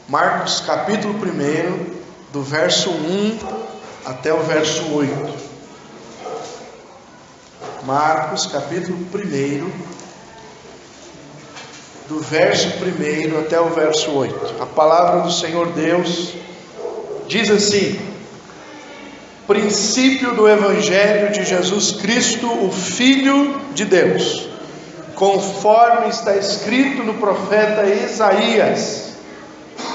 Marcos capítulo 1, do verso 1 até o verso 8. Marcos capítulo 1, do verso 1 até o verso 8. A palavra do Senhor Deus diz assim: princípio do Evangelho de Jesus Cristo, o Filho de Deus, conforme está escrito no profeta Isaías: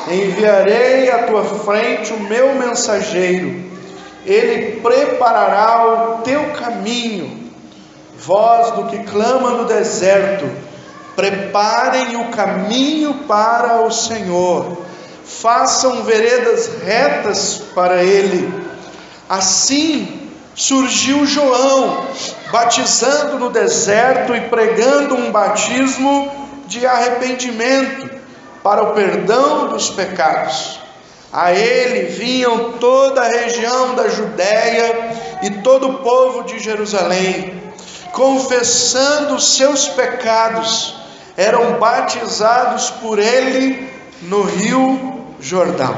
enviarei à tua frente o meu mensageiro, ele preparará o teu caminho. Voz do que clama no deserto: preparem o caminho para o Senhor, façam veredas retas para ele. Assim surgiu João, batizando no deserto e pregando um batismo de arrependimento para o perdão dos pecados. A ele vinham toda a região da Judéia e todo o povo de Jerusalém, confessando os seus pecados, eram batizados por ele no rio Jordão.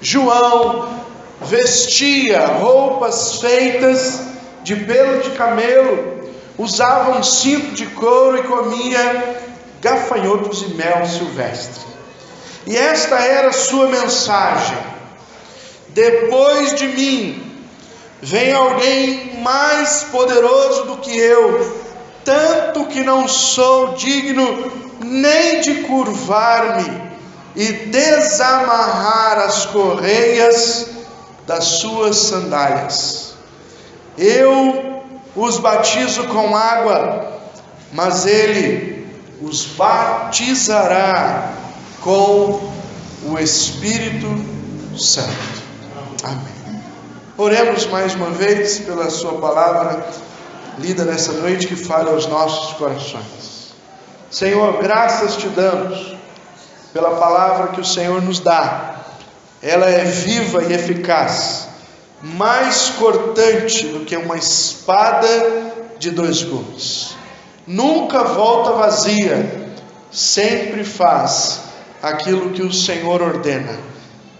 João vestia roupas feitas de pelo de camelo, usava um cinto de couro e comia gafanhotos e mel silvestre. E esta era a sua mensagem: depois de mim vem alguém mais poderoso do que eu, tanto que não sou digno nem de curvar-me e desamarrar as correias das suas sandálias. Eu os batizo com água, mas ele os batizará com o Espírito Santo. Amém. Oremos mais uma vez pela sua palavra lida nessa noite, que fale aos nossos corações. Senhor, graças te damos pela palavra que o Senhor nos dá. Ela é viva e eficaz, mais cortante do que uma espada de dois gumes. Nunca volta vazia, sempre faz aquilo que o Senhor ordena.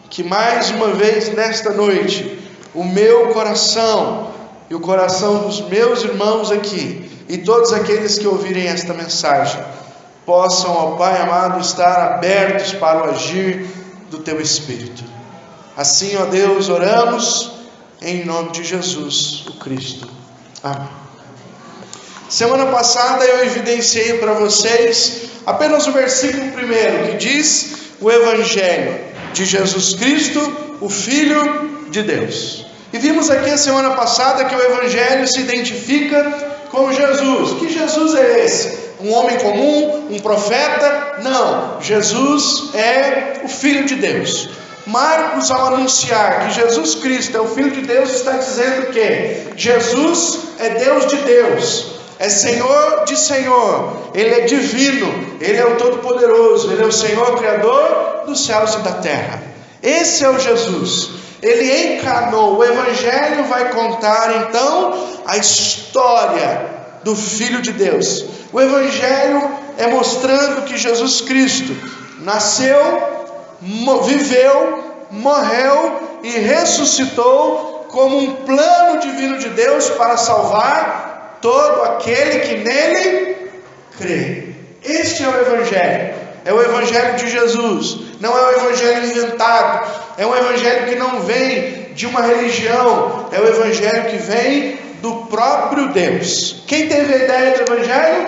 Que mais uma vez nesta noite o meu coração e o coração dos meus irmãos aqui e todos aqueles que ouvirem esta mensagem possam, ó Pai amado, estar abertos para o agir do teu Espírito. Assim, ó Deus, oramos em nome de Jesus, o Cristo. Amém. Semana passada eu evidenciei para vocês apenas o versículo 1, que diz o Evangelho de Jesus Cristo, o Filho de Deus. E vimos aqui a semana passada que o Evangelho se identifica com Jesus. Que Jesus é esse? Um homem comum? Um profeta? Não, Jesus é o Filho de Deus. Marcos, ao anunciar que Jesus Cristo é o Filho de Deus, está dizendo que Jesus é Deus de Deus, é Senhor de Senhor, Ele é divino, Ele é o Todo-Poderoso, Ele é o Senhor Criador dos céus e da terra. Esse é o Jesus. Ele encarnou. O Evangelho vai contar então a história do Filho de Deus. O Evangelho é mostrando que Jesus Cristo nasceu, viveu, morreu e ressuscitou como um plano divino de Deus para salvar todo aquele que nele crê. Este é o Evangelho. É o Evangelho de Jesus. Não é o Evangelho inventado. É um Evangelho que não vem de uma religião. É o Evangelho que vem do próprio Deus. Quem teve a ideia do Evangelho?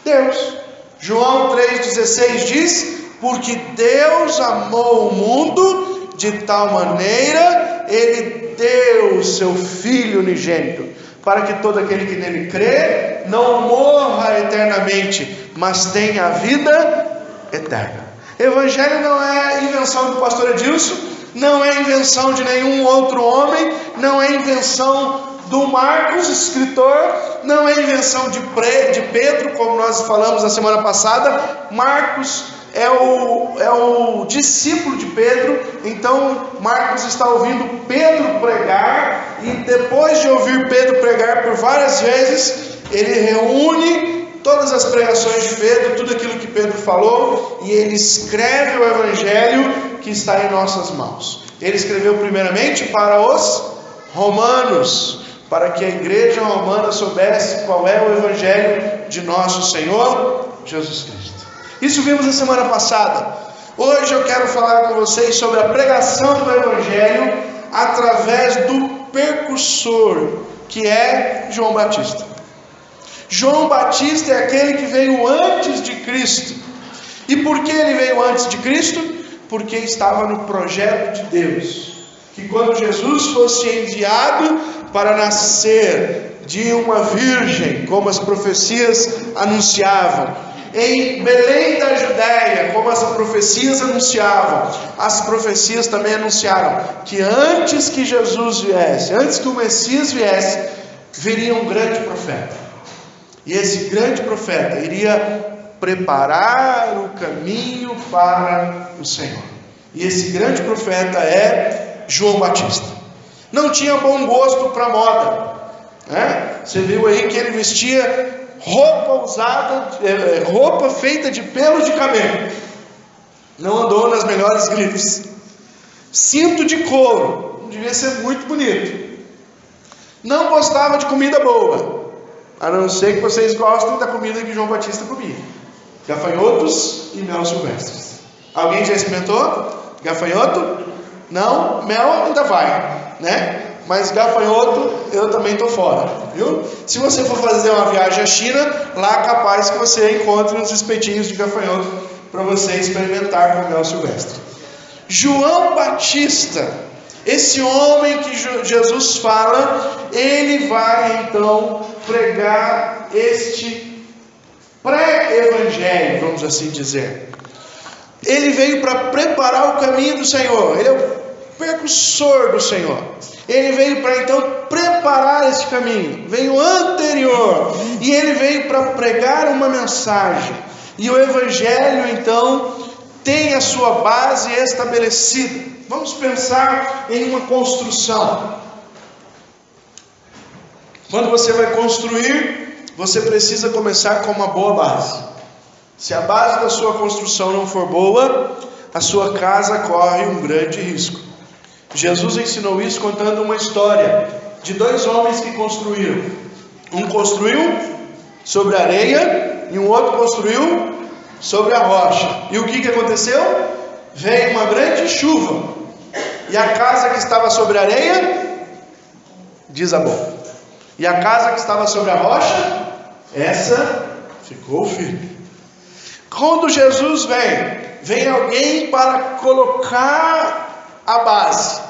Deus. João 3,16 diz: porque Deus amou o mundo de tal maneira, Ele deu o seu Filho unigênito, para que todo aquele que nele crê não morra eternamente, mas tenha a vida eterna. Evangelho não é invenção do pastor Edilson, não é invenção de nenhum outro homem, não é invenção do Marcos, escritor, não é invenção de Pedro, como nós falamos na semana passada. Marcos é o discípulo de Pedro, então Marcos está ouvindo Pedro pregar, e depois de ouvir Pedro pregar por várias vezes, ele reúne todas as pregações de Pedro, tudo aquilo que Pedro falou, e ele escreve o evangelho que está em nossas mãos. Ele escreveu primeiramente para os romanos, para que a igreja romana soubesse qual é o evangelho de nosso Senhor Jesus Cristo. Isso vimos na semana passada. Hoje eu quero falar com vocês sobre a pregação do evangelho através do precursor, que é João Batista. João Batista é aquele que veio antes de Cristo. E por que ele veio antes de Cristo? Porque estava no projeto de Deus, que quando Jesus fosse enviado para nascer de uma virgem, como as profecias anunciavam, em Belém da Judéia, como as profecias anunciavam, as profecias também anunciaram que antes que Jesus viesse, antes que o Messias viesse, viria um grande profeta. E esse grande profeta iria preparar o caminho para o Senhor. E esse grande profeta é João Batista. Não tinha bom gosto para moda, né? Você viu aí que ele vestia roupa feita de pelo de camelo. Não andou nas melhores grifes. Cinto de couro, não devia ser muito bonito. Não gostava de comida boa, a não ser que vocês gostem da comida que João Batista comia: gafanhotos e mel silvestres. Alguém já experimentou gafanhoto? Não? Mel ainda vai, né? Mas gafanhoto eu também estou fora, viu? Se você for fazer uma viagem à China, lá é capaz que você encontre uns espetinhos de gafanhoto para você experimentar com mel silvestre. João Batista, esse homem que Jesus fala, ele vai então pregar este pré-evangelho, vamos assim dizer. Ele veio para preparar o caminho do Senhor, ele é o precursor do Senhor. Ele veio para então preparar esse caminho, veio anterior, e ele veio para pregar uma mensagem. E o evangelho então tem a sua base estabelecida. Vamos pensar em uma construção. Quando você vai construir, você precisa começar com uma boa base. Se a base da sua construção não for boa, a sua casa corre um grande risco. Jesus ensinou isso contando uma história de dois homens que construíram. Um construiu sobre a areia e um outro construiu sobre a rocha. E o que aconteceu? Veio uma grande chuva e a casa que estava sobre a areia desabou. E a casa que estava sobre a rocha, essa ficou firme. Quando Jesus vem alguém para colocar a base.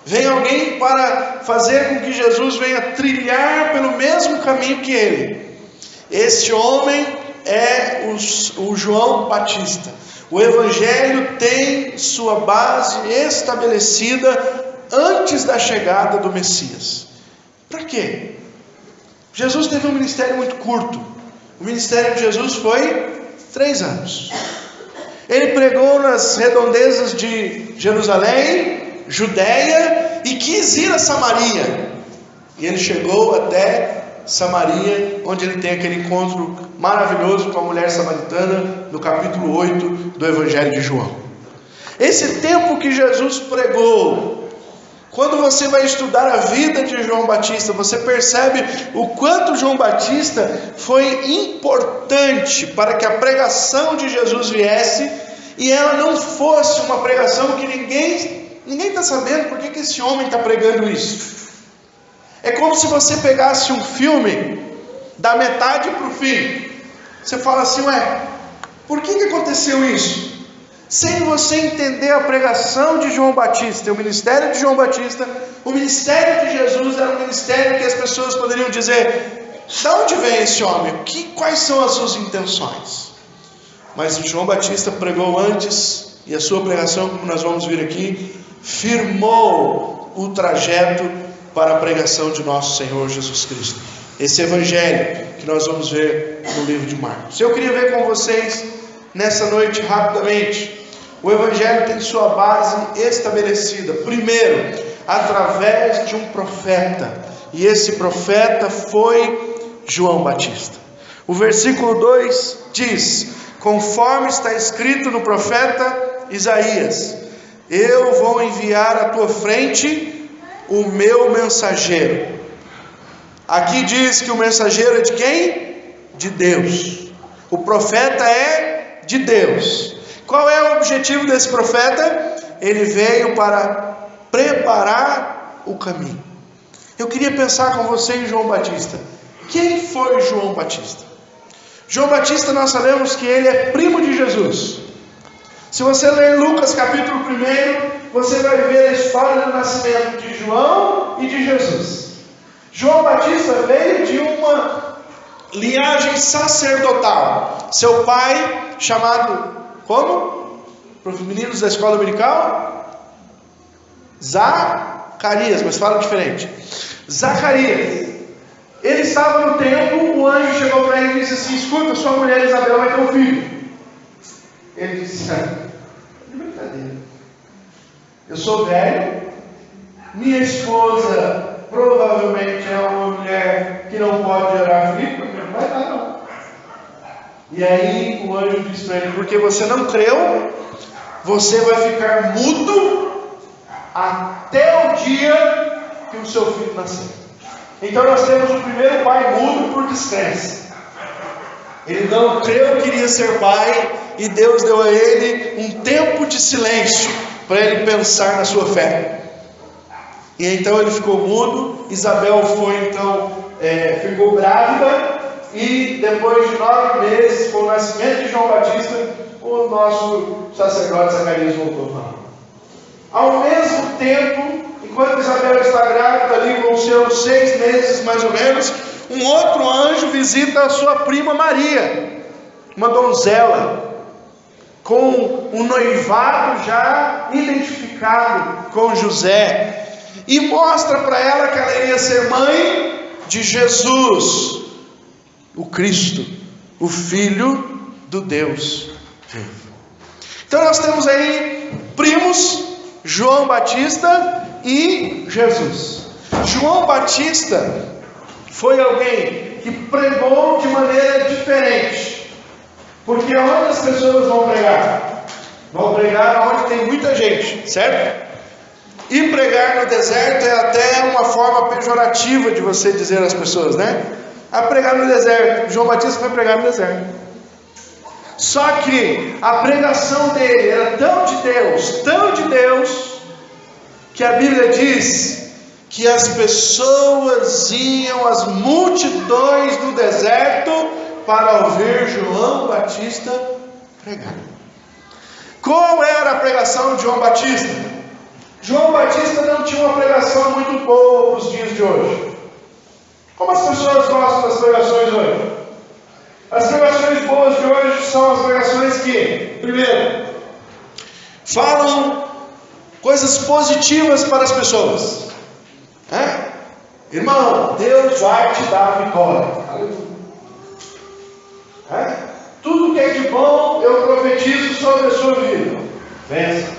Vem alguém para fazer com que Jesus venha trilhar pelo mesmo caminho que ele. Este homem é o João Batista. O evangelho tem sua base estabelecida antes da chegada do Messias. Para quê? Jesus teve um ministério muito curto. O ministério de Jesus foi 3 anos. Ele pregou nas redondezas de Jerusalém, Judéia, e quis ir a Samaria. E ele chegou até Samaria, onde ele tem aquele encontro maravilhoso com a mulher samaritana, no capítulo 8 do Evangelho de João. Esse tempo que Jesus pregou, quando você vai estudar a vida de João Batista, você percebe o quanto João Batista foi importante para que a pregação de Jesus viesse, e ela não fosse uma pregação que ninguém está sabendo por que esse homem está pregando isso. É como se você pegasse um filme da metade para o fim. Você fala assim: ué, por que aconteceu isso? Sem você entender a pregação de João Batista, o ministério de João Batista, o ministério de Jesus era um ministério que as pessoas poderiam dizer: de onde vem esse homem? Quais são as suas intenções? Mas João Batista pregou antes, e a sua pregação, como nós vamos ver aqui, firmou o trajeto para a pregação de nosso Senhor Jesus Cristo. Esse evangelho que nós vamos ver no livro de Marcos. Eu queria ver com vocês nessa noite rapidamente. O evangelho tem sua base estabelecida, primeiro, através de um profeta. E esse profeta foi João Batista. O versículo 2 diz: conforme está escrito no profeta Isaías: eu vou enviar à tua frente o meu mensageiro. Aqui diz que o mensageiro é de quem? De Deus. O profeta é de Deus. Qual é o objetivo desse profeta? Ele veio para preparar o caminho. Eu queria pensar com você em João Batista. Quem foi João Batista? João Batista, nós sabemos que ele é primo de Jesus. Se você ler Lucas capítulo 1, você vai ver a história do nascimento de João e de Jesus. João Batista veio de uma linhagem sacerdotal. Seu pai, chamado, como? Para os meninos da escola dominical? Zacarias, mas fala diferente. Zacarias. Ele estava no templo, o anjo chegou para ele e disse assim: escuta, sua mulher Isabel vai ter um filho. Ele disse: de brincadeira, eu sou velho, minha esposa provavelmente é uma mulher que não pode gerar filho, porque não vai dar não. E aí o anjo disse para ele: porque você não creu, você vai ficar mudo até o dia que o seu filho nascer. Então nós temos o primeiro pai mudo por descrença. Ele não creu que iria ser pai, e Deus deu a ele um tempo de silêncio para ele pensar na sua fé. E então ele ficou mudo. Isabel ficou grávida, e depois de 9 meses, com o nascimento de João Batista, o nosso sacerdote Zacarias voltou. Ao mesmo tempo, enquanto Isabel está grávida, ali vão ser uns 6 meses mais ou menos, um outro anjo visita a sua prima Maria, uma donzela, com um noivado já identificado com José, e mostra para ela que ela iria ser mãe de Jesus, o Cristo, o Filho do Deus vivo. Então nós temos aí primos, João Batista e Jesus. João Batista foi alguém que pregou de maneira diferente, porque onde as pessoas vão pregar? Vão pregar onde tem muita gente, certo? E pregar no deserto é até uma forma pejorativa de você dizer às pessoas, né? A pregar no deserto. João Batista foi pregar no deserto. Só que a pregação dele era tão de Deus, que a Bíblia diz que as pessoas iam, as multidões do deserto, para ouvir João Batista pregar. Qual era a pregação de João Batista? João Batista não tinha uma pregação muito boa para os dias de hoje. Como as pessoas gostam das pregações hoje? As pregações boas de hoje são as pregações que, primeiro, falam coisas positivas para as pessoas. Irmão, Deus vai te dar vitória. Tudo que é de bom eu profetizo sobre a sua vida. Vença.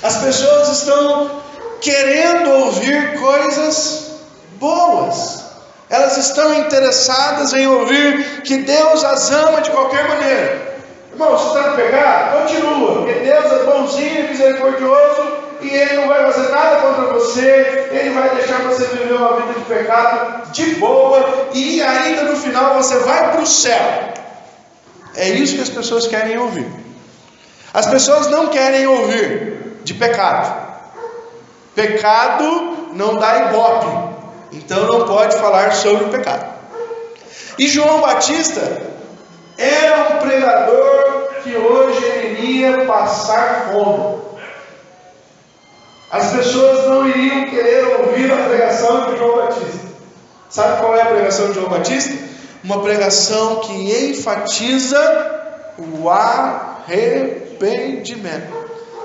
As pessoas estão querendo ouvir coisas boas. Elas estão interessadas em ouvir que Deus as ama de qualquer maneira. Irmão, você está no pecado? Continua, porque Deus é bonzinho e misericordioso, e Ele não vai fazer nada contra você. Ele vai deixar você viver uma vida de pecado de boa, e ainda no final você vai para o céu. É isso que as pessoas querem ouvir. As pessoas não querem ouvir de pecado. Pecado não dá ibope, então não pode falar sobre o pecado. E João Batista era um pregador que hoje ele iria passar fome. As pessoas não iriam querer ouvir a pregação de João Batista. Sabe qual é a pregação de João Batista? Uma pregação que enfatiza o arrependimento.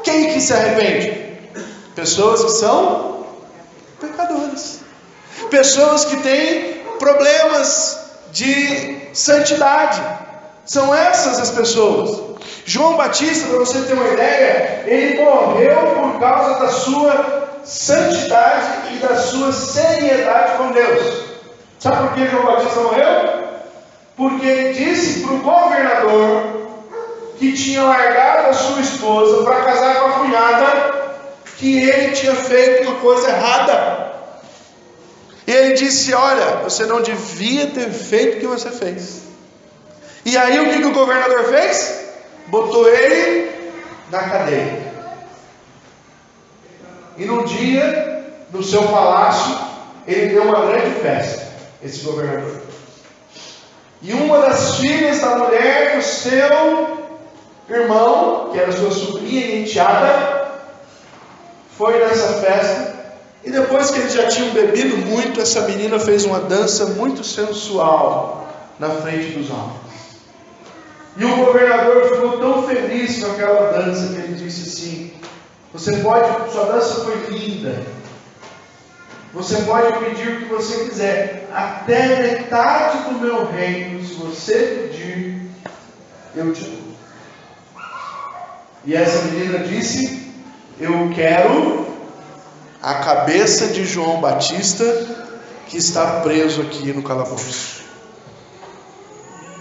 Quem que se arrepende? Pessoas que são pecadores, pessoas que têm problemas de santidade. São essas as pessoas. João Batista, para você ter uma ideia, ele morreu por causa da sua santidade e da sua seriedade com Deus. Sabe por que João Batista morreu? porque ele disse para o governador, que tinha largado a sua esposa para casar com a cunhada, que ele tinha feito uma coisa errada. E ele disse: olha, você não devia ter feito o que você fez. E aí o que o governador fez? Botou ele na cadeia. E num dia, no seu palácio, ele deu uma grande festa, esse governador. E uma das filhas da mulher do seu irmão, que era sua sobrinha e enteada, foi nessa festa. E depois que eles já tinham bebido muito, essa menina fez uma dança muito sensual na frente dos homens. E o governador ficou tão feliz com aquela dança que ele disse assim: sua dança foi linda, você pode pedir o que você quiser, até metade do meu reino, se você pedir, eu te dou. E essa menina disse: eu quero a cabeça de João Batista, que está preso aqui no calabouço.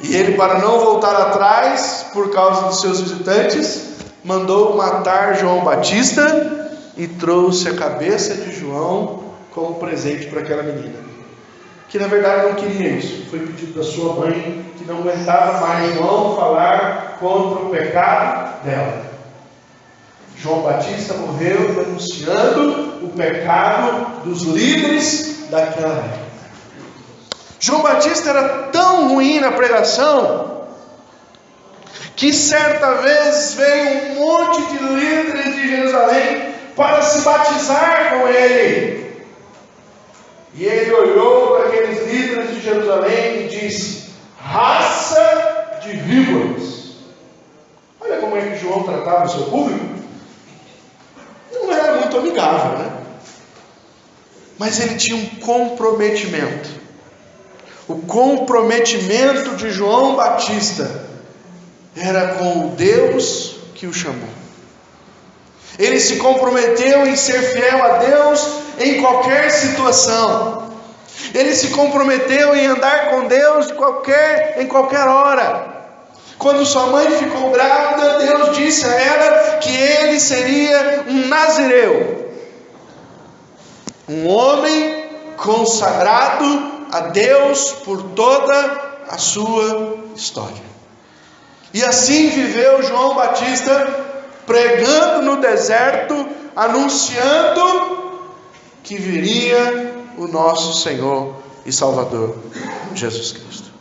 E ele, para não voltar atrás, por causa dos seus visitantes, mandou matar João Batista e trouxe a cabeça de João como presente para aquela menina, que na verdade não queria isso. Foi pedido da sua mãe, que não aguentava mais João falar contra o pecado dela. João Batista morreu denunciando o pecado dos líderes daquela época. João Batista era tão ruim na pregação, que certa vez veio um monte de líderes de Jerusalém para se batizar com ele. E ele olhou para aqueles líderes de Jerusalém e disse: raça de víboras. Olha como é que João tratava o seu público. Não era muito amigável, né? Mas ele tinha um comprometimento. O comprometimento de João Batista era com o Deus que o chamou. Ele se comprometeu em ser fiel a Deus em qualquer situação. Ele se comprometeu em andar com Deus em qualquer hora. Quando sua mãe ficou grávida, Deus disse a ela que ele seria um nazireu, um homem consagrado a Deus por toda a sua história. E assim viveu João Batista, pregando no deserto, anunciando que viria o nosso Senhor e Salvador Jesus Cristo.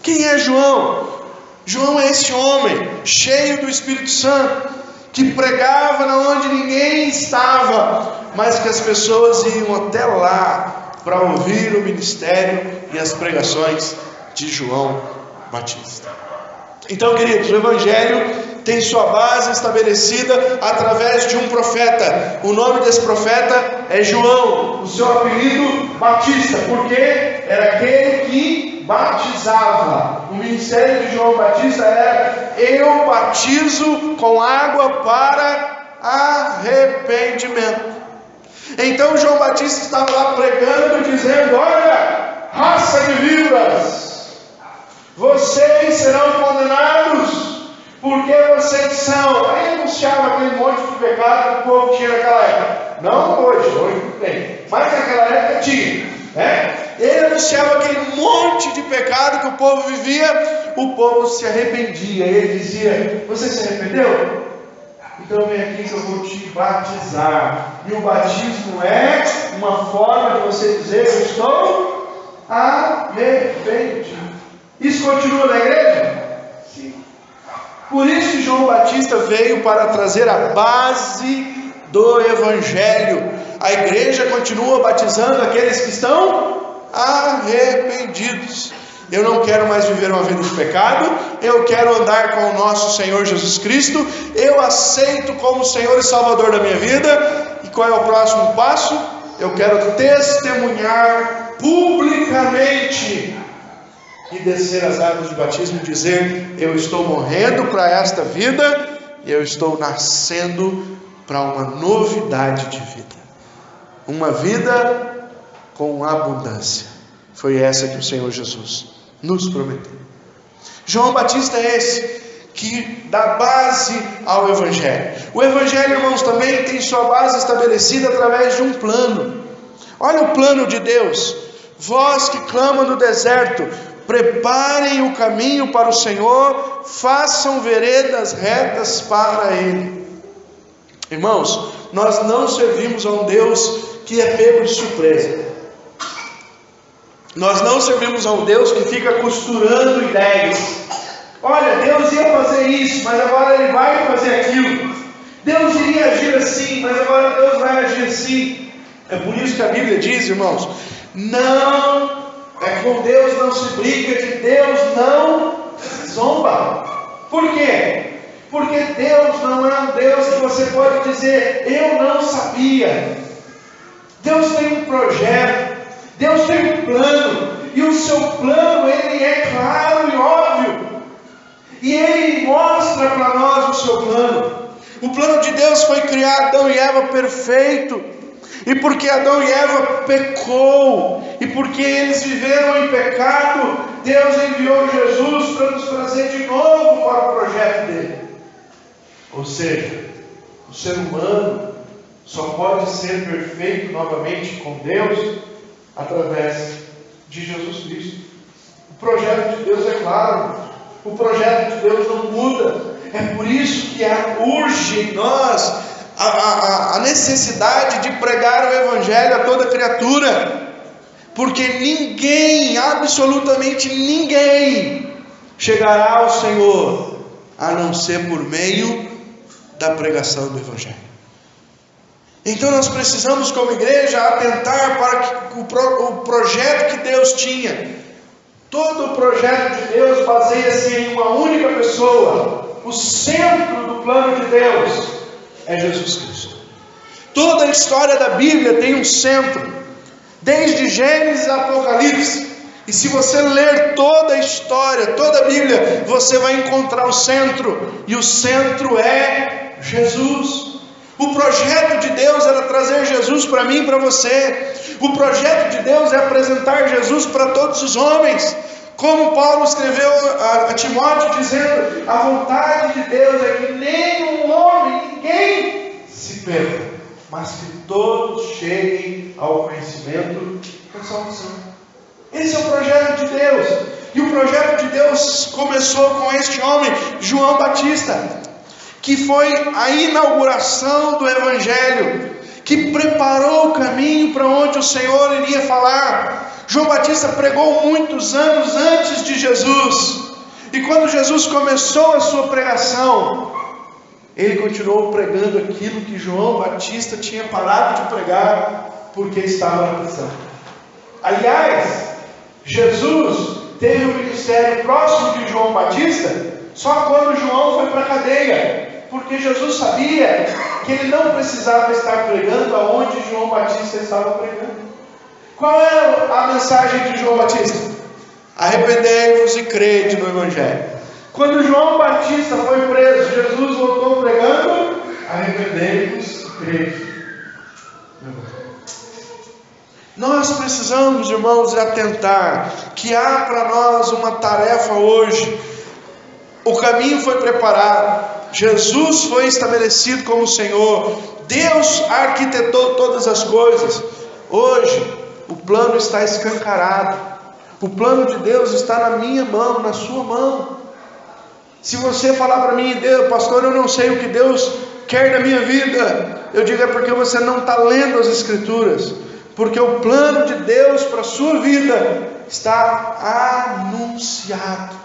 Quem é João? João é esse homem cheio do Espírito Santo, que pregava na onde ninguém estava, mas que as pessoas iam até lá para ouvir o ministério e as pregações de João Batista. Então, queridos, o Evangelho tem sua base estabelecida através de um profeta. O nome desse profeta é João, o seu apelido Batista, porque era aquele que batizava. O ministério de João Batista era: eu batizo com água para arrependimento. Então João Batista estava lá pregando, dizendo: olha, raça de víboras, vocês serão condenados, porque vocês são. Aí anunciava aquele monte de pecado que o povo tinha naquela época. Não hoje não tem, mas naquela época tinha, né? Ele anunciava aquele monte de pecado que o povo vivia. O povo se arrependia. Ele dizia: você se arrependeu? Então vem aqui que eu vou te batizar. E o batismo é uma forma de você dizer: eu estou arrependido. Isso continua na igreja? Sim. Por isso que João Batista veio para trazer a base do Evangelho. A igreja continua batizando aqueles que estão arrependidos. Eu não quero mais viver uma vida de pecado, eu quero andar com o nosso Senhor Jesus Cristo, eu aceito como Senhor e Salvador da minha vida. E qual é o próximo passo? Eu quero testemunhar publicamente e descer as águas de batismo e dizer: eu estou morrendo para esta vida e eu estou nascendo para uma novidade de vida, uma vida com abundância. Foi essa que o Senhor Jesus nos prometeu. João Batista é esse que dá base ao Evangelho. O Evangelho, irmãos, também tem sua base estabelecida através de um plano. Olha o plano de Deus: vós que clamam no deserto, preparem o caminho para o Senhor, façam veredas retas para Ele. Irmãos, nós não servimos a um Deus que é pego de surpresa. Nós não servimos a um Deus que fica costurando ideias. Olha, Deus ia fazer isso, mas agora Ele vai fazer aquilo. Deus iria agir assim, mas agora Deus vai agir assim. É por isso que a Bíblia diz, irmãos, não, com Deus não se brinca, que Deus não zomba. Por quê? Porque Deus não é um Deus que você pode dizer, eu não sabia. Deus tem um projeto, Deus tem um plano, e o seu plano, ele é claro e óbvio, e Ele mostra para nós o seu plano. O plano de Deus foi criar Adão e Eva perfeito, e porque Adão e Eva pecou, e porque eles viveram em pecado, Deus enviou Jesus para nos trazer de novo para o projeto dele. Ou seja, o ser humano só pode ser perfeito novamente com Deus através de Jesus Cristo. O projeto de Deus é claro, o projeto de Deus não muda. É por isso que urge em nós a necessidade de pregar o Evangelho a toda criatura, porque ninguém, absolutamente ninguém, chegará ao Senhor a não ser por meio da pregação do Evangelho. Então nós precisamos, como igreja, atentar para que o projeto que Deus tinha. Todo o projeto de Deus baseia-se em uma única pessoa. O centro do plano de Deus é Jesus Cristo. Toda a história da Bíblia tem um centro, desde Gênesis a Apocalipse. E se você ler toda a história, toda a Bíblia, você vai encontrar o centro, e o centro é Jesus. O projeto de Deus era trazer Jesus para mim e para você. O projeto de Deus é apresentar Jesus para todos os homens. Como Paulo escreveu a Timóteo, dizendo: a vontade de Deus é que nenhum homem, ninguém se perca, mas que todos cheguem ao conhecimento da salvação. Esse é o projeto de Deus. E o projeto de Deus começou com este homem, João Batista, que foi a inauguração do Evangelho, que preparou o caminho para onde o Senhor iria falar. João Batista pregou muitos anos antes de Jesus, e quando Jesus começou a sua pregação, ele continuou pregando aquilo que João Batista tinha parado de pregar, porque estava na prisão. Aliás, Jesus teve um ministério próximo de João Batista só quando João foi para a cadeia, porque Jesus sabia que ele não precisava estar pregando aonde João Batista estava pregando. Qual era a mensagem de João Batista? Arrependei-vos e crede no Evangelho. Quando João Batista foi preso, Jesus voltou pregando: arrependei-vos e crede. Nós precisamos, irmãos, atentar que há para nós uma tarefa hoje. O caminho foi preparado, Jesus foi estabelecido como Senhor, Deus arquitetou todas as coisas. Hoje o plano está escancarado. O plano de Deus está na minha mão, na sua mão. Se você falar para mim: Deus, pastor, eu não sei o que Deus quer da minha vida, eu digo: é porque você não está lendo as Escrituras. Porque o plano de Deus para a sua vida está anunciado.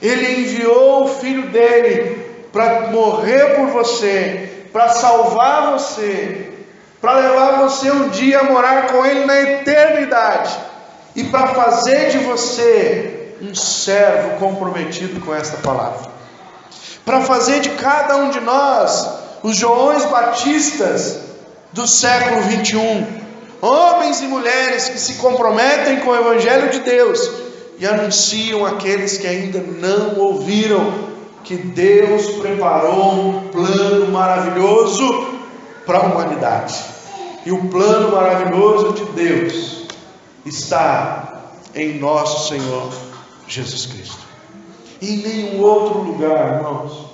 Ele enviou o Filho dele para morrer por você, para salvar você, para levar você um dia a morar com Ele na eternidade, e para fazer de você um servo comprometido com esta palavra, para fazer de cada um de nós os Joões Batistas do século 21, homens e mulheres que se comprometem com o Evangelho de Deus e anunciam àqueles que ainda não ouviram que Deus preparou um plano maravilhoso para a humanidade. E o plano maravilhoso de Deus está em nosso Senhor Jesus Cristo. Em nenhum outro lugar, irmãos.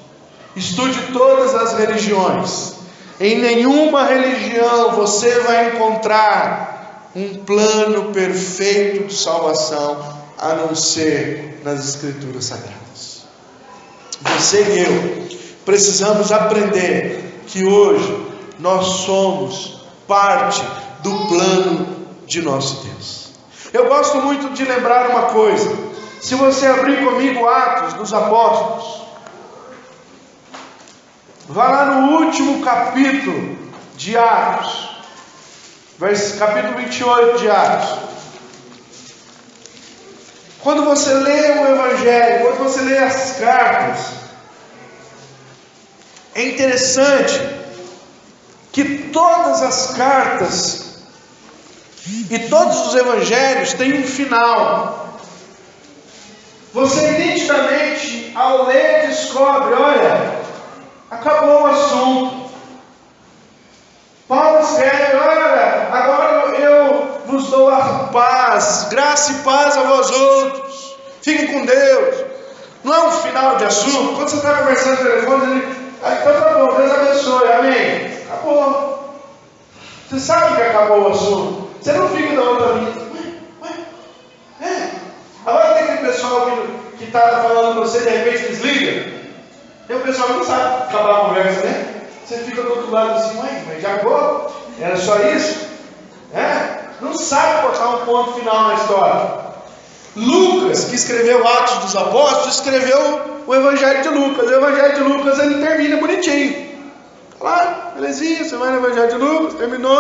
Estude todas as religiões. Em nenhuma religião você vai encontrar um plano perfeito de salvação, a não ser nas Escrituras Sagradas. Você e eu precisamos aprender que hoje nós somos parte do plano de nosso Deus. Eu gosto muito de lembrar uma coisa. Se você abrir comigo Atos dos Apóstolos, vá lá no último capítulo de Atos, capítulo 28 de Atos. Quando você lê o Evangelho, quando você lê as cartas, é interessante que todas as cartas e todos os Evangelhos têm um final. Você nitidamente, ao ler, descobre, olha, acabou o assunto. Paulo escreve, olha, agora eu vos dou a paz, graça e paz a vós outros, fiquem com Deus. Não é um final de assunto. Quando você está conversando no telefone, ele, então tá bom, Deus abençoe, amém, acabou. Você sabe que acabou o assunto. Você não fica da outra vida. Agora tem aquele pessoal que está falando com você, de repente desliga. Tem um pessoal que não sabe acabar a conversa, né? Você fica do outro lado assim, mas já acabou? Era só isso? Não sabe botar um ponto final na história. Lucas, que escreveu Atos dos Apóstolos, escreveu o Evangelho de Lucas. O Evangelho de Lucas ele termina bonitinho. Lá, belezinha, você vai no Evangelho de Lucas, terminou.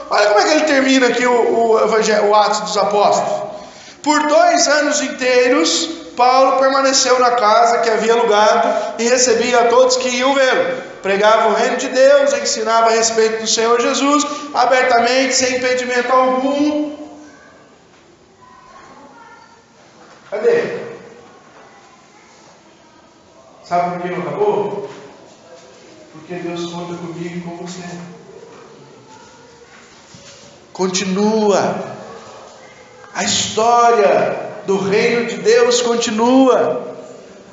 Olha como é que ele termina aqui o Atos dos Apóstolos. Por 2 anos inteiros, Paulo permaneceu na casa que havia alugado e recebia a todos que iam vê-lo. Pregava o reino de Deus, ensinava a respeito do Senhor Jesus, abertamente, sem impedimento algum. Cadê? Sabe por que não acabou? Porque Deus conta comigo e com você. Continua. A história do reino de Deus continua.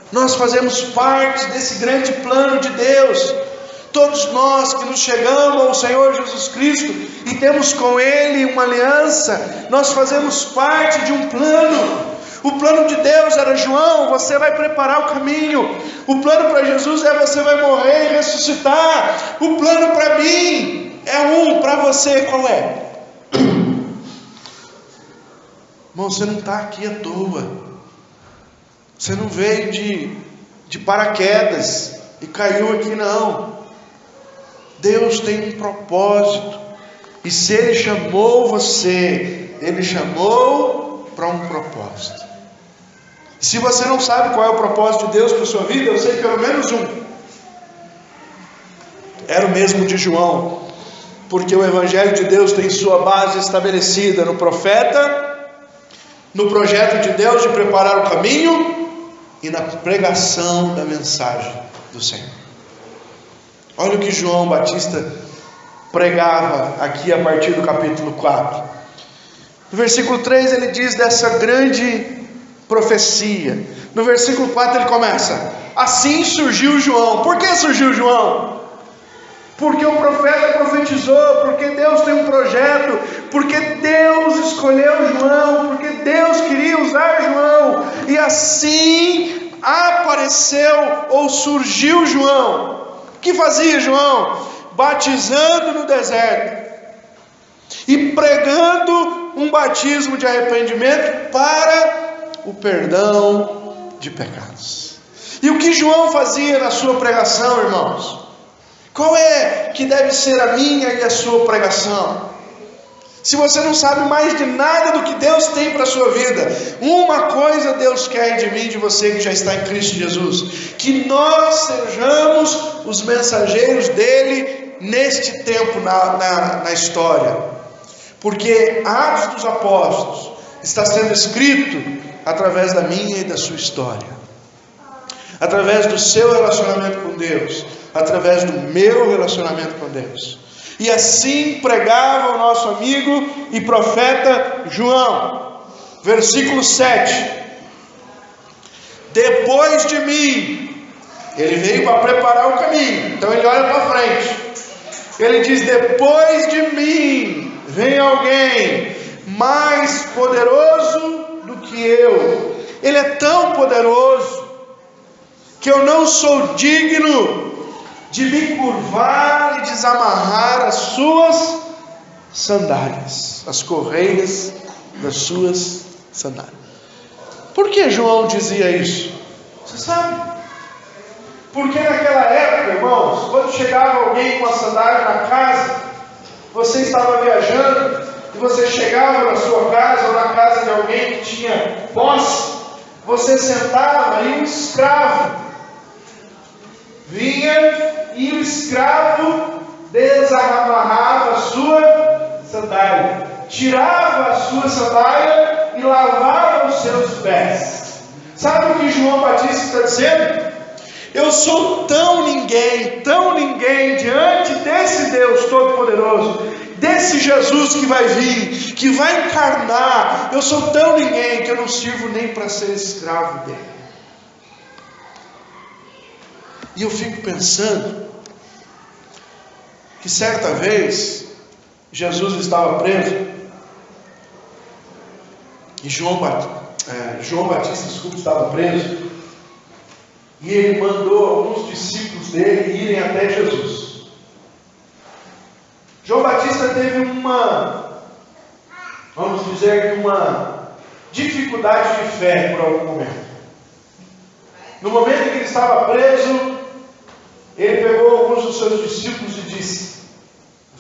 Nós fazemos parte desse grande plano de Deus. Todos nós que nos chegamos ao Senhor Jesus Cristo e temos com Ele uma aliança, nós fazemos parte de um plano. O plano de Deus era: João, você vai preparar o caminho. O plano para Jesus é: você vai morrer e ressuscitar. O plano para mim é para você qual é? Irmão, você não está aqui à toa. Você não veio de paraquedas e caiu aqui, não. Deus tem um propósito. E se Ele chamou você, Ele chamou para um propósito. E se você não sabe qual é o propósito de Deus para a sua vida, eu sei pelo menos um. Era o mesmo de João. Porque o Evangelho de Deus tem sua base estabelecida no profeta, no projeto de Deus de preparar o caminho e na pregação da mensagem do Senhor. Olha o que João Batista pregava aqui a partir do capítulo 4. No versículo 3 ele diz dessa grande profecia. No versículo 4 ele começa: assim surgiu João. Por que surgiu João? Porque o profeta profetizou, porque Deus tem um projeto, porque Deus escolheu João, porque Deus queria usar João, e assim apareceu ou surgiu João. O que fazia João? Batizando no deserto e pregando um batismo de arrependimento para o perdão de pecados. E o que João fazia na sua pregação, irmãos? Qual é que deve ser a minha e a sua pregação? Se você não sabe mais de nada do que Deus tem para a sua vida, uma coisa Deus quer de mim e de você que já está em Cristo Jesus: que nós sejamos os mensageiros dele neste tempo na história. Porque Atos dos Apóstolos está sendo escrito através da minha e da sua história, através do seu relacionamento com Deus, através do meu relacionamento com Deus. E assim pregava o nosso amigo e profeta João. versículo 7. Depois de mim, ele veio para preparar o caminho, então ele olha para frente. Ele diz: depois de mim vem alguém mais poderoso do que eu. Ele é tão poderoso que eu não sou digno de me curvar e desamarrar as suas sandálias, as correias das suas sandálias. Por que João dizia isso? Você sabe? Porque naquela época, irmãos, quando chegava alguém com a sandália na casa, você estava viajando e você chegava na sua casa ou na casa de alguém que tinha posse, você sentava e um escravo vinha e o escravo desamarrava a sua sandália, tirava a sua sandália e lavava os seus pés. Sabe o que João Batista está dizendo? Eu sou tão ninguém diante desse Deus Todo-Poderoso, desse Jesus que vai vir, que vai encarnar. Eu sou tão ninguém que eu não sirvo nem para ser escravo dele. E eu fico pensando que certa vez Jesus estava preso e João Batista estava preso, e ele mandou alguns discípulos dele irem até Jesus. João Batista teve uma dificuldade de fé por algum momento. No momento em que ele estava preso, ele pegou alguns dos seus discípulos e disse: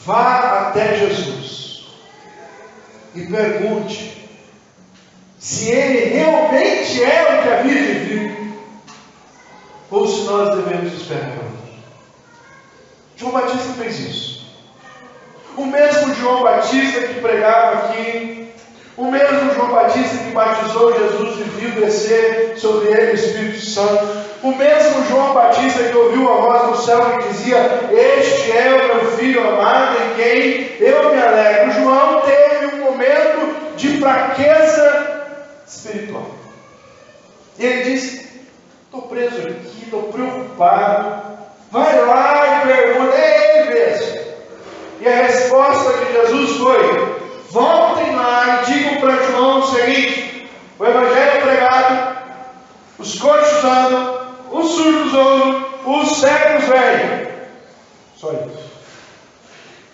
vá até Jesus e pergunte se ele realmente é o que havia de vir, ou se nós devemos esperar. João Batista fez isso. O mesmo João Batista que pregava aqui, o mesmo João Batista que batizou Jesus e viu descer sobre ele o Espírito Santo, o mesmo João Batista que ouviu a voz do céu que dizia: este é o meu filho amado em quem eu me alegro. João teve um momento de fraqueza espiritual. Ele disse: estou preso aqui, estou preocupado. Vai lá e pergunta: ei, besta. E a resposta de Jesus foi: voltem lá e digam para João o seguinte: o evangelho é pregado, os coxos andam, os surdos ouvem, os cegos veem. Só isso.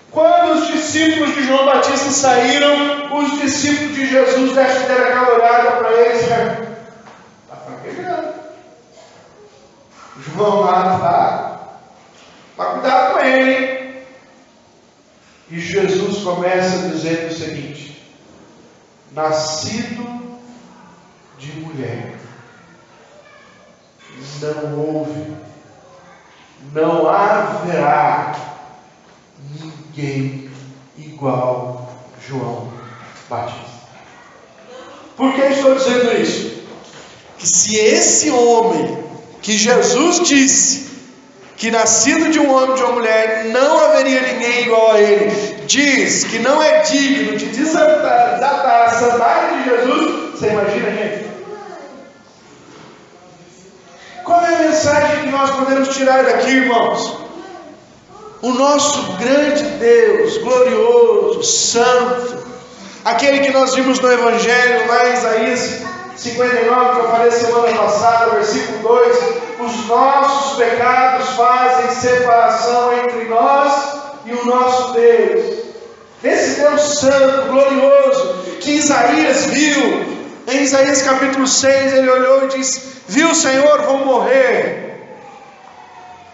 Quando os discípulos de João Batista saíram, os discípulos de Jesus devem ter aquela olhada para eles: está fraquejando. João lá está, mas cuidado com ele, hein? E Jesus começa dizendo o seguinte: nascido de mulher, não houve, não haverá ninguém igual João Batista. Por que estou dizendo isso? Que se esse homem que Jesus disse que nascido de um homem e de uma mulher não haveria ninguém igual a ele, diz que não é digno de desatar a sandália de Jesus, você imagina, gente? Qual é a mensagem que nós podemos tirar daqui, irmãos? O nosso grande Deus, glorioso, santo, aquele que nós vimos no Evangelho, lá em Isaías 59, que eu falei semana passada, versículo 2: os nossos pecados fazem separação entre nós e o nosso Deus. Esse Deus santo, glorioso, que Isaías viu, em Isaías capítulo 6, ele olhou e disse: viu, Senhor, vou morrer.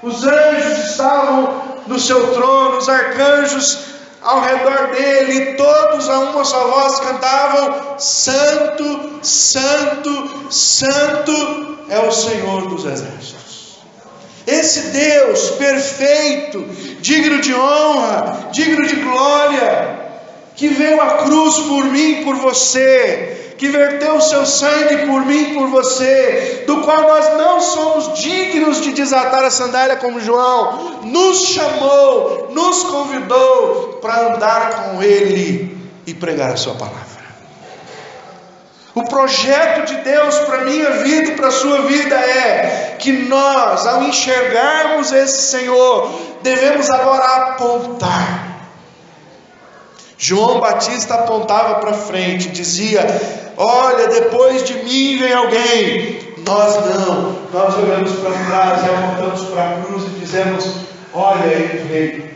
Os anjos estavam no seu trono, os arcanjos ao redor dele, e todos a uma só voz cantavam: Santo, Santo, Santo é o Senhor dos exércitos. Esse Deus perfeito, digno de honra, digno de glória, que veio à cruz por mim e por você, que verteu o seu sangue por mim e por você, do qual nós não somos dignos de desatar a sandália como João, nos chamou, nos convidou para andar com Ele e pregar a sua palavra. O projeto de Deus para a minha vida e para a sua vida é que nós, ao enxergarmos esse Senhor, devemos agora apontar. João Batista apontava para frente, dizia: olha, depois de mim vem alguém. Nós não, nós olhamos para trás e apontamos para a cruz e dizemos: olha, ele veio.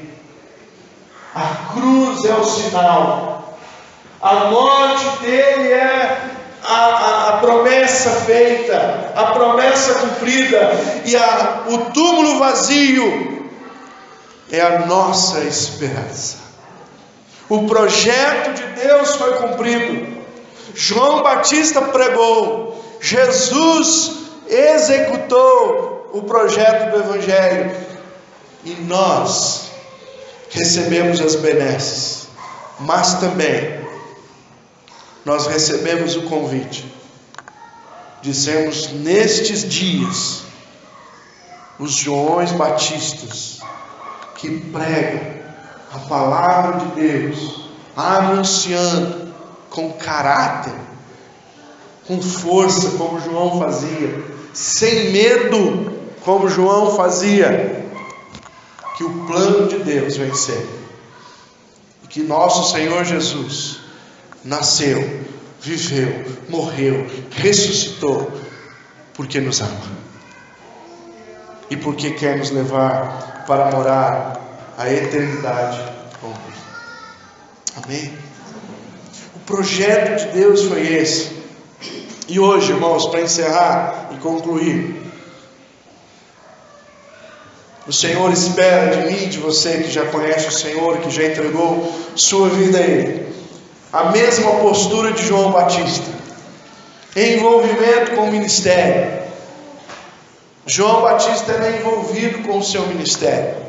A cruz é o sinal, a morte dele é a promessa feita, a promessa cumprida, e o túmulo vazio é a nossa esperança. O projeto de Deus foi cumprido. João Batista pregou, Jesus executou o projeto do Evangelho, e nós recebemos as benesses, mas também nós recebemos o convite de sermos nestes dias os Joões Batistas que pregam a palavra de Deus, anunciando com caráter, com força, como João fazia, sem medo, como João fazia, que o plano de Deus vencer, e que nosso Senhor Jesus nasceu, viveu, morreu, ressuscitou, porque nos ama e porque quer nos levar para morar a eternidade com Ele. Amém? O projeto de Deus foi esse. E hoje, irmãos, para encerrar e concluir, o Senhor espera de mim, de você que já conhece o Senhor, que já entregou sua vida a Ele, a mesma postura de João Batista, envolvimento com o ministério. João Batista era envolvido com o seu ministério.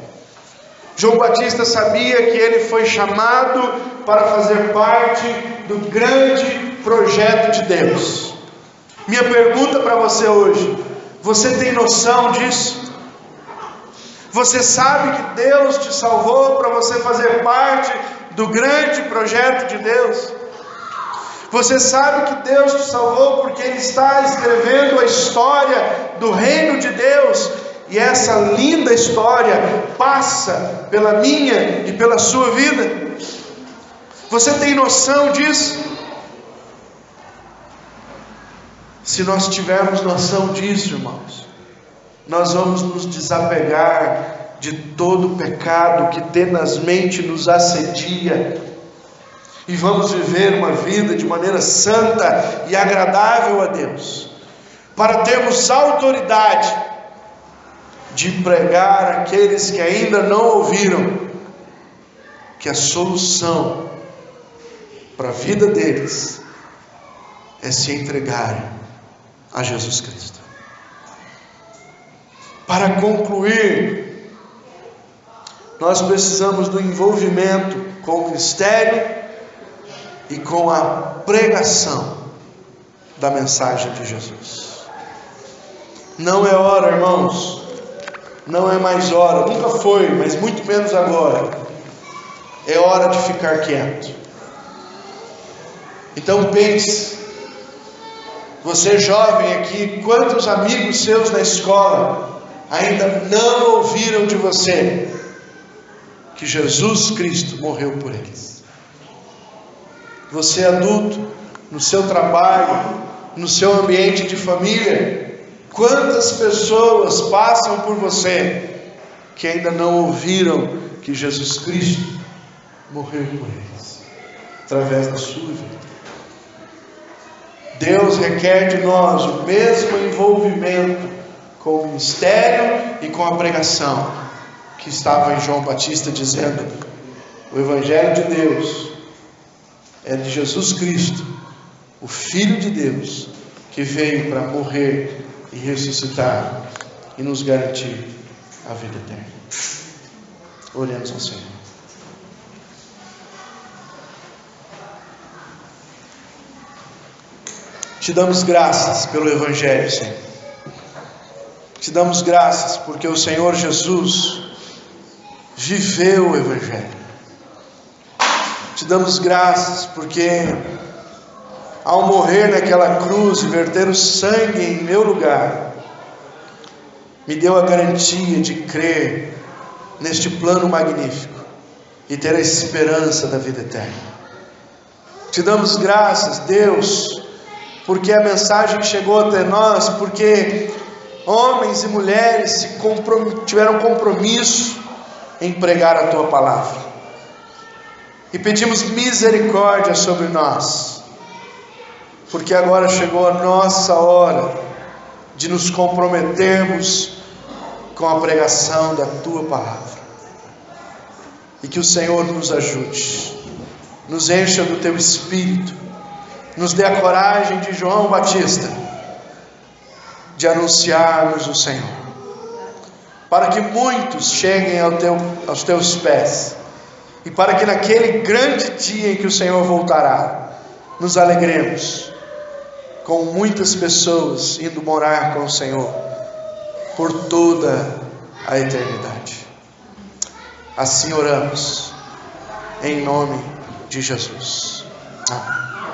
João Batista sabia que ele foi chamado para fazer parte do grande projeto de Deus. Minha pergunta para você hoje: você tem noção disso? Você sabe que Deus te salvou para você fazer parte do grande projeto de Deus? Você sabe que Deus te salvou porque Ele está escrevendo a história do reino de Deus, e essa linda história passa pela minha e pela sua vida? Você tem noção disso? Se nós tivermos noção disso, irmãos, nós vamos nos desapegar de todo o pecado que tenazmente nos assedia, e vamos viver uma vida de maneira santa e agradável a Deus, para termos autoridade de pregar àqueles que ainda não ouviram que a solução para a vida deles é se entregarem a Jesus Cristo. Para concluir, nós precisamos do envolvimento com o ministério e com a pregação da mensagem de Jesus. Não é hora, irmãos, não é mais hora, nunca foi, mas muito menos agora, é hora de ficar quieto. Então pense, você jovem aqui, quantos amigos seus na escola ainda não ouviram de você que Jesus Cristo morreu por eles? Você adulto, no seu trabalho, no seu ambiente de família, quantas pessoas passam por você que ainda não ouviram que Jesus Cristo morreu por eles, através da sua vida? Deus requer de nós o mesmo envolvimento com o ministério e com a pregação que estava em João Batista, dizendo: o Evangelho de Deus é de Jesus Cristo, o Filho de Deus, que veio para morrer e ressuscitar e nos garantir a vida eterna. Oremos ao Senhor. Te damos graças pelo Evangelho, Senhor. Te damos graças porque o Senhor Jesus viveu o Evangelho. Te damos graças porque ao morrer naquela cruz e verter o sangue em meu lugar, me deu a garantia de crer neste plano magnífico e ter a esperança da vida eterna. Te damos graças, Deus, porque a mensagem chegou até nós, porque homens e mulheres tiveram compromisso em pregar a Tua palavra. E pedimos misericórdia sobre nós, porque agora chegou a nossa hora de nos comprometermos com a pregação da Tua palavra. E que o Senhor nos ajude, nos encha do Teu Espírito, nos dê a coragem de João Batista, de anunciarmos o Senhor, para que muitos cheguem aos Teus pés, e para que naquele grande dia em que o Senhor voltará, nos alegremos com muitas pessoas indo morar com o Senhor por toda a eternidade. Assim oramos, em nome de Jesus. Amém.